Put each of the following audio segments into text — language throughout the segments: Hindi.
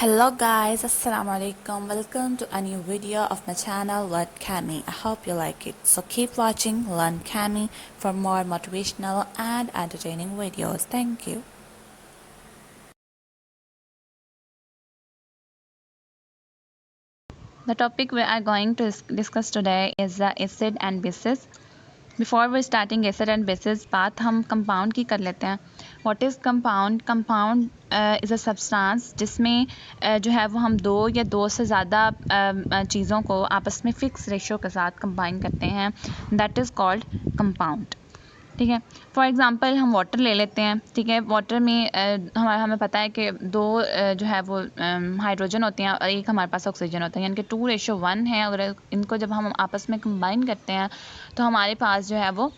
Hello guys, Assalamu alaikum. Welcome to a new video of my channel Learn Cami. I hope you like it. So keep watching Learn Cami for more motivational and entertaining videos. Thank you. The topic we are going to discuss today is the acid and bases. Before we starting acid and bases, बात हम compound की कर लेते हैं. What is compound? Compound is a substance जिसमें जो है वो हम दो या दो से ज़्यादा चीज़ों को आपस में फिक्स रेशो के साथ combine करते हैं. That is called compound. ठीक है. फॉर एग्ज़ाम्पल हम वाटर ले लेते हैं. ठीक है. वाटर में हमें पता है कि दो जो है वो हाइड्रोजन होते हैं और एक हमारे पास ऑक्सीजन होता है, यानी कि 2:1 है. अगर इनको जब हम आपस में कंबाइन करते हैं तो हमारे पास जो है वो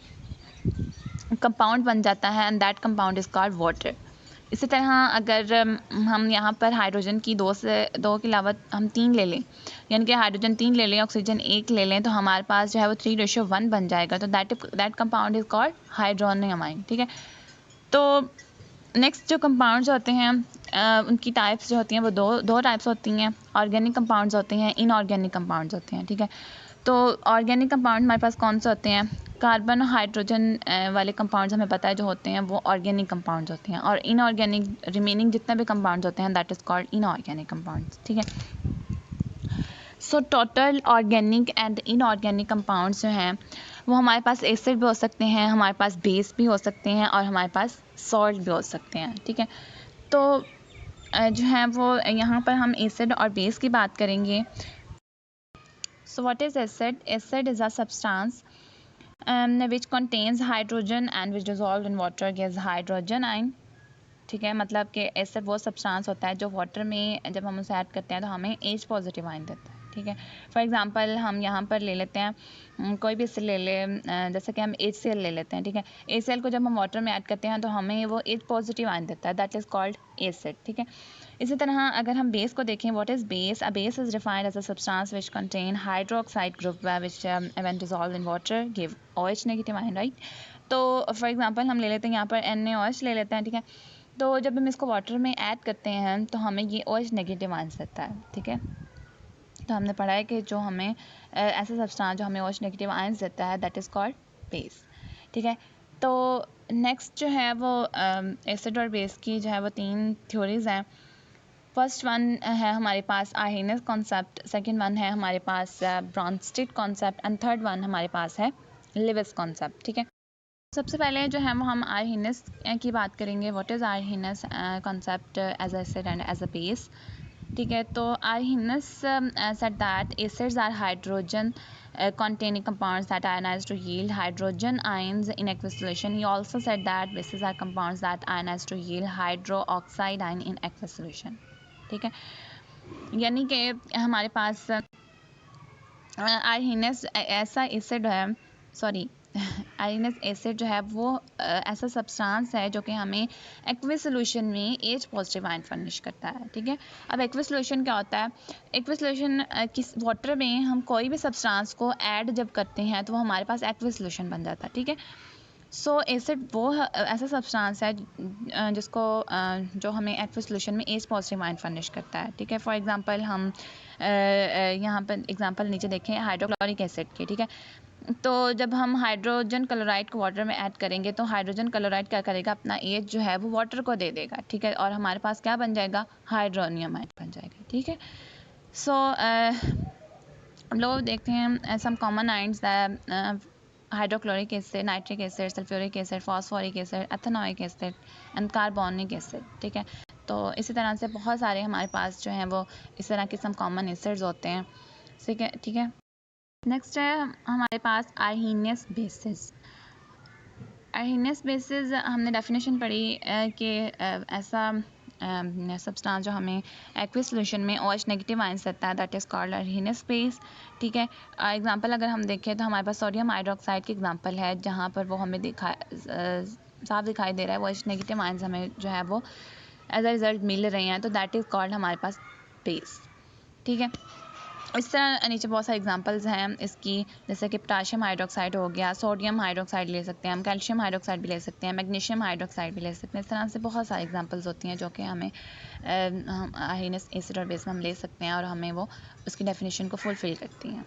कंपाउंड बन जाता है and that compound is called water. इसी तरह अगर हम यहाँ पर हाइड्रोजन की दो के अलावा हम 3 ले लें, यानी कि हाइड्रोजन 3 ले लें, ऑक्सीजन 1 ले लें, तो हमारे पास जो है वो 3:1 बन जाएगा. तो दैट कंपाउंड इज़ कॉल्ड हाइड्रोनियमाइन. ठीक है. तो नेक्स्ट जो कंपाउंड्स होते हैं उनकी टाइप्स जो होती हैं वो दो टाइप्स होती हैं. ऑर्गेनिक कंपाउंड्स होते हैं, इनऑर्गेनिक कंपाउंड्स होते हैं. ठीक है. तो ऑर्गेनिक कंपाउंड हमारे पास कौन से होते हैं? कार्बन और हाइड्रोजन वाले कंपाउंड्स हमें पता है जो होते हैं वो ऑर्गेनिक कंपाउंड्स होते हैं, और इनऑर्गेनिक रिमेनिंग जितने भी कंपाउंड्स होते हैं that is called inorganic compounds. ठीक है. So total organic and inorganic compounds जो हैं वो हमारे पास एसिड भी हो सकते हैं, हमारे पास बेस भी हो सकते हैं, और हमारे पास सॉल्ट भी हो सकते हैं. ठीक है. तो जो है वो यहाँ पर हम एसिड और बेस की बात करेंगे. So what is acid? Acid is a substance which contains hydrogen and which dissolved in water gives hydrogen ion. ठीक है. मतलब कि एसिड वो सब्सटेंस होता है जो वाटर में जब हम उसे ऐड करते हैं तो हमें H पॉजिटिव आयन देता है. ठीक है. फॉर एग्जांपल हम यहाँ पर ले लेते हैं कोई भी एसिड ले लें, जैसे कि हम HCl ले लेते हैं. ठीक है. HCl को जब हम वाटर में ऐड करते हैं तो हमें वो H पॉजिटिव आयन देता है, दैट इज़ कॉल्ड एसिड. ठीक है. इसी तरह अगर हम बेस को देखें, what is base? A base is defined as a substance which contain hydroxide group which when dissolved in water give OH negative ion. Right. तो फॉर एग्जांपल हम ले लेते हैं यहाँ पर NaOH ले लेते हैं. ठीक है. तो जब हम इसको वाटर में ऐड करते हैं तो हमें ये OH नेगेटिव आयन देता है. ठीक है. तो हमने पढ़ा है कि जो हमें ऐसा सब्सटेंस जो हमें OH नेगेटिव आयन देता है दैट इज़ कॉल्ड बेस. ठीक है. तो नेक्स्ट जो है वो एसिड और बेस की जो है वो 3 थ्योरीज हैं. फर्स्ट वन है हमारे पास आर्हेनियस कॉन्सेप्ट, सेकंड वन है हमारे पास Bronsted concept, and third one हमारे पास है लिविस कॉन्सेप्ट. ठीक है. सबसे पहले जो है वो हम आर्हेनियस की बात करेंगे. What is Arrhenius concept as acid and as a base. ठीक है. तो Arrhenius said that acids are hydrogen containing compounds that ionize to yield hydrogen ions in aqueous solution. He also said that bases are compounds that ionize to yield hydroxide ion in aqueous solution. ठीक है. यानी कि हमारे पास आर्हेनियस ऐसा एसिड है, सॉरी आर्हेनियस एसिड जो है वो ऐसा सब्सटेंस है जो कि हमें एक्विस सॉल्यूशन में H पॉजिटिव आयन फर्निश करता है. ठीक है. अब एक्विस सॉल्यूशन क्या होता है? एक्विस सॉल्यूशन किस वाटर में हम कोई भी सब्सटेंस को ऐड जब करते हैं तो वो हमारे पास एक्विस सॉल्यूशन बन जाता है. ठीक है. सो एसिड वो ऐसा सब्सटेंस है जिसको जो हमें एक्विस सॉल्यूशन में H पॉजिटिव आयन फर्निश करता है. ठीक है. फॉर एग्जांपल हम यहाँ पर एग्जांपल नीचे देखें हाइड्रोक्लोरिक एसिड के. ठीक है. तो जब हम हाइड्रोजन क्लोराइड को वाटर में ऐड करेंगे तो हाइड्रोजन क्लोराइड क्या करेगा, अपना H जो है वो वाटर को दे देगा. ठीक है. और हमारे पास क्या बन जाएगा? हाइड्रोनियम आयन बन जाएगा. ठीक है. सो हम लोग देखते हैं some common ions hydrochloric acid, nitric acid, sulphuric acid, phosphoric acid, ethanoic acid and carbonic acid. ठीक है. तो इसी तरह से बहुत सारे हमारे पास जो हैं वो इस तरह के सम कॉमन एसिड्स होते हैं. ठीक है. ठीक है. नेक्स्ट है हमारे पास आर्हेनियस बेसिस. आर्हेनियस बेसिस हमने डेफिनेशन पढ़ी कि ऐसा सब्सटेंस जो हमें एक्विस सॉल्यूशन में OH नेगेटिव आयंस देता है that is called Arrhenius base. ठीक है. एग्जांपल अगर हम देखें तो हमारे पास सोडियम हाइड्रोक्साइड की एग्जांपल है जहाँ पर वो हमें साफ दिखाई दे रहा है वो OH नेगेटिव आयंस हमें जो है वो एज अ रिज़ल्ट मिल रहे हैं, तो दैट इज़ कॉल्ड हमारे पास बेस. ठीक है. इस तरह नीचे बहुत सारे एग्जांपल्स हैं इसकी, जैसे कि पोटाशियम हाइड्रोक्साइड हो गया, सोडियम हाइड्रोक्साइड ले सकते हैं हम, कैल्शियम हाइड्रोक्साइड भी ले सकते हैं, मैग्नीशियम हाइड्रोक्साइड भी ले सकते हैं। इस तरह से बहुत सारी एग्जांपल्स होती हैं जो कि हमें हाइनेस एसिड और बेस में हम ले सकते हैं और हमें वो उसकी डेफिनेशन को फुलफ़िल करती हैं।